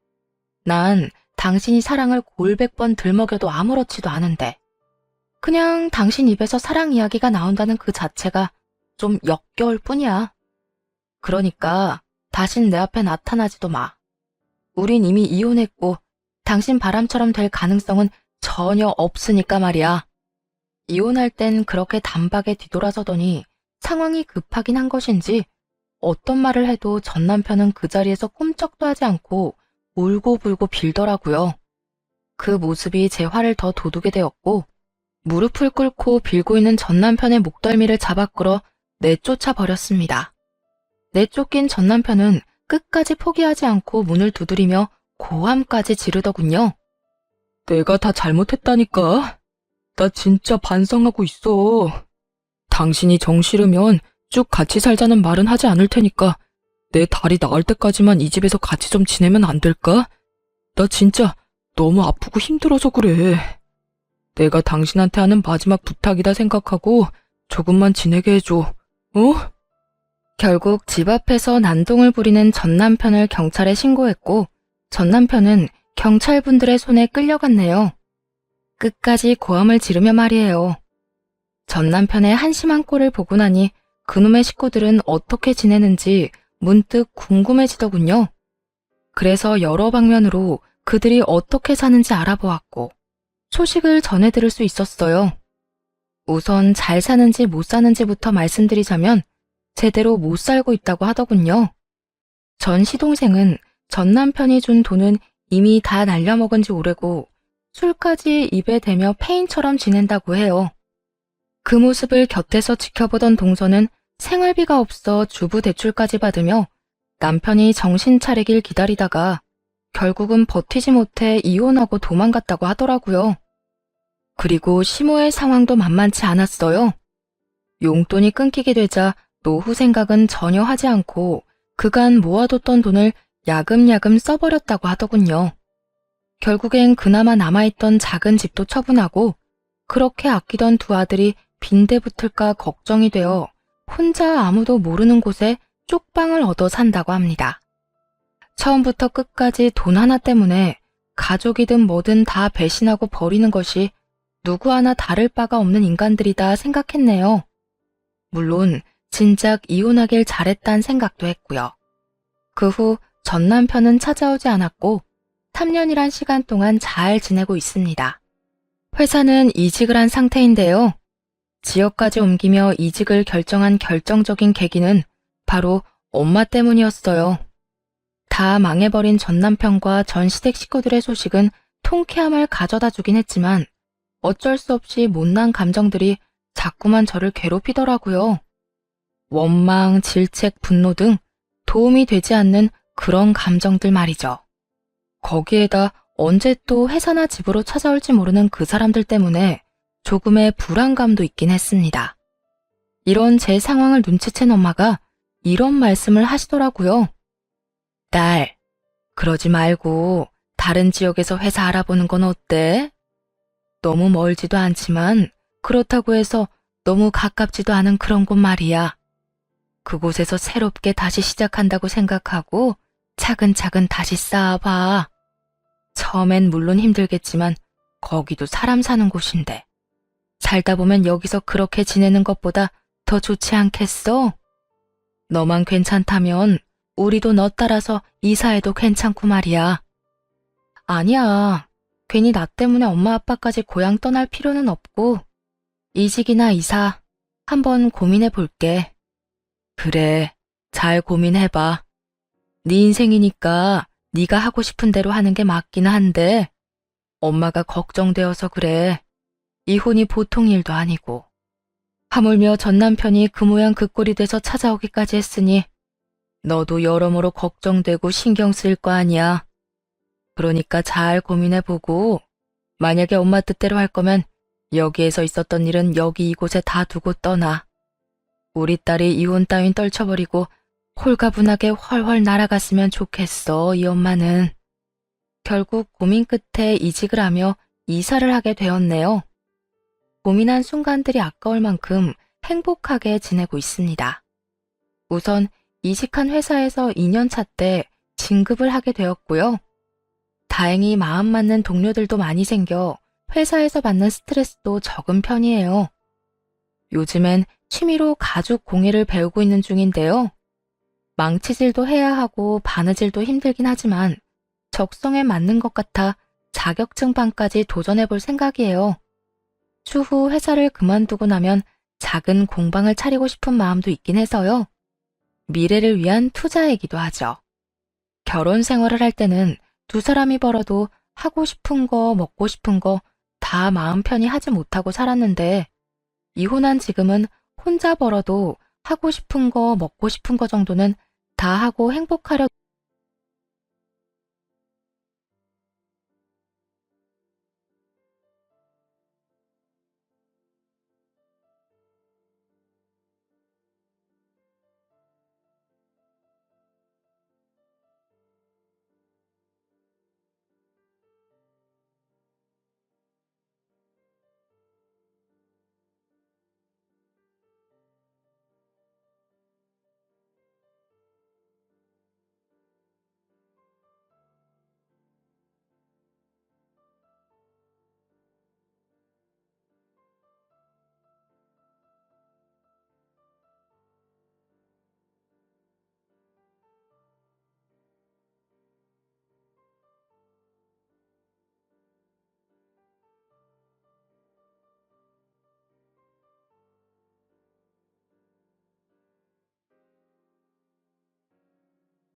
난 당신이 사랑을 골백 번 들먹여도 아무렇지도 않은데 그냥 당신 입에서 사랑 이야기가 나온다는 그 자체가 좀 역겨울 뿐이야. 그러니까 다신 내 앞에 나타나지도 마. 우린 이미 이혼했고 당신 바람처럼 될 가능성은 전혀 없으니까 말이야. 이혼할 땐 그렇게 단박에 뒤돌아서더니 상황이 급하긴 한 것인지 어떤 말을 해도 전 남편은 그 자리에서 꼼짝도 하지 않고 울고불고 빌더라고요. 그 모습이 제 화를 더 돋우게 되었고 무릎을 꿇고 빌고 있는 전 남편의 목덜미를 잡아 끌어 내쫓아 버렸습니다. 내쫓긴 전 남편은 끝까지 포기하지 않고 문을 두드리며 고함까지 지르더군요. 내가 다 잘못했다니까. 나 진짜 반성하고 있어. 당신이 정 싫으면 쭉 같이 살자는 말은 하지 않을 테니까 내 다리 나을 때까지만 이 집에서 같이 좀 지내면 안 될까? 나 진짜 너무 아프고 힘들어서 그래. 내가 당신한테 하는 마지막 부탁이다 생각하고 조금만 지내게 해줘. 어? 결국 집 앞에서 난동을 부리는 전 남편을 경찰에 신고했고 전 남편은 경찰분들의 손에 끌려갔네요. 끝까지 고함을 지르며 말이에요. 전 남편의 한심한 꼴을 보고 나니 그놈의 식구들은 어떻게 지내는지 문득 궁금해지더군요. 그래서 여러 방면으로 그들이 어떻게 사는지 알아보았고 소식을 전해 들을 수 있었어요. 우선 잘 사는지 못 사는지부터 말씀드리자면 제대로 못 살고 있다고 하더군요. 전 시동생은 전 남편이 준 돈은 이미 다 날려먹은 지 오래고 술까지 입에 대며 폐인처럼 지낸다고 해요. 그 모습을 곁에서 지켜보던 동서는 생활비가 없어 주부 대출까지 받으며 남편이 정신 차리길 기다리다가 결국은 버티지 못해 이혼하고 도망갔다고 하더라고요. 그리고 시모의 상황도 만만치 않았어요. 용돈이 끊기게 되자 노후 생각은 전혀 하지 않고 그간 모아뒀던 돈을 야금야금 써버렸다고 하더군요. 결국엔 그나마 남아있던 작은 집도 처분하고 그렇게 아끼던 두 아들이 빈대 붙을까 걱정이 되어 혼자 아무도 모르는 곳에 쪽방을 얻어 산다고 합니다. 처음부터 끝까지 돈 하나 때문에 가족이든 뭐든 다 배신하고 버리는 것이 누구 하나 다를 바가 없는 인간들이다 생각했네요. 물론 진작 이혼하길 잘했단 생각도 했고요. 그 후 전 남편은 찾아오지 않았고 3년이란 시간 동안 잘 지내고 있습니다. 회사는 이직을 한 상태인데요. 지역까지 옮기며 이직을 결정한 결정적인 계기는 바로 엄마 때문이었어요. 다 망해버린 전 남편과 전 시댁 식구들의 소식은 통쾌함을 가져다 주긴 했지만 어쩔 수 없이 못난 감정들이 자꾸만 저를 괴롭히더라고요. 원망, 질책, 분노 등 도움이 되지 않는 그런 감정들 말이죠. 거기에다 언제 또 회사나 집으로 찾아올지 모르는 그 사람들 때문에 조금의 불안감도 있긴 했습니다. 이런 제 상황을 눈치챈 엄마가 이런 말씀을 하시더라고요. 딸, 그러지 말고 다른 지역에서 회사 알아보는 건 어때? 너무 멀지도 않지만 그렇다고 해서 너무 가깝지도 않은 그런 곳 말이야. 그곳에서 새롭게 다시 시작한다고 생각하고 차근차근 다시 쌓아봐. 처음엔 물론 힘들겠지만 거기도 사람 사는 곳인데 살다 보면 여기서 그렇게 지내는 것보다 더 좋지 않겠어? 너만 괜찮다면 우리도 너 따라서 이사해도 괜찮고 말이야. 아니야. 괜히 나 때문에 엄마 아빠까지 고향 떠날 필요는 없고 이직이나 이사 한번 고민해 볼게. 그래, 잘 고민해봐. 네 인생이니까 네가 하고 싶은 대로 하는 게 맞긴 한데 엄마가 걱정되어서 그래. 이혼이 보통 일도 아니고. 하물며 전 남편이 그 모양 그 꼴이 돼서 찾아오기까지 했으니 너도 여러모로 걱정되고 신경 쓸 거 아니야. 그러니까 잘 고민해보고 만약에 엄마 뜻대로 할 거면 여기에서 있었던 일은 여기 이곳에 다 두고 떠나. 우리 딸이 이혼 따윈 떨쳐버리고 홀가분하게 훨훨 날아갔으면 좋겠어, 이 엄마는. 결국 고민 끝에 이직을 하며 이사를 하게 되었네요. 고민한 순간들이 아까울 만큼 행복하게 지내고 있습니다. 우선 이직한 회사에서 2년차 때 진급을 하게 되었고요. 다행히 마음 맞는 동료들도 많이 생겨 회사에서 받는 스트레스도 적은 편이에요. 요즘엔 취미로 가죽 공예를 배우고 있는 중인데요. 망치질도 해야 하고 바느질도 힘들긴 하지만 적성에 맞는 것 같아 자격증반까지 도전해 볼 생각이에요. 추후 회사를 그만두고 나면 작은 공방을 차리고 싶은 마음도 있긴 해서요. 미래를 위한 투자이기도 하죠. 결혼 생활을 할 때는 두 사람이 벌어도 하고 싶은 거, 먹고 싶은 거 다 마음 편히 하지 못하고 살았는데 이혼한 지금은 혼자 벌어도 하고 싶은 거, 먹고 싶은 거 정도는 다 하고 행복하려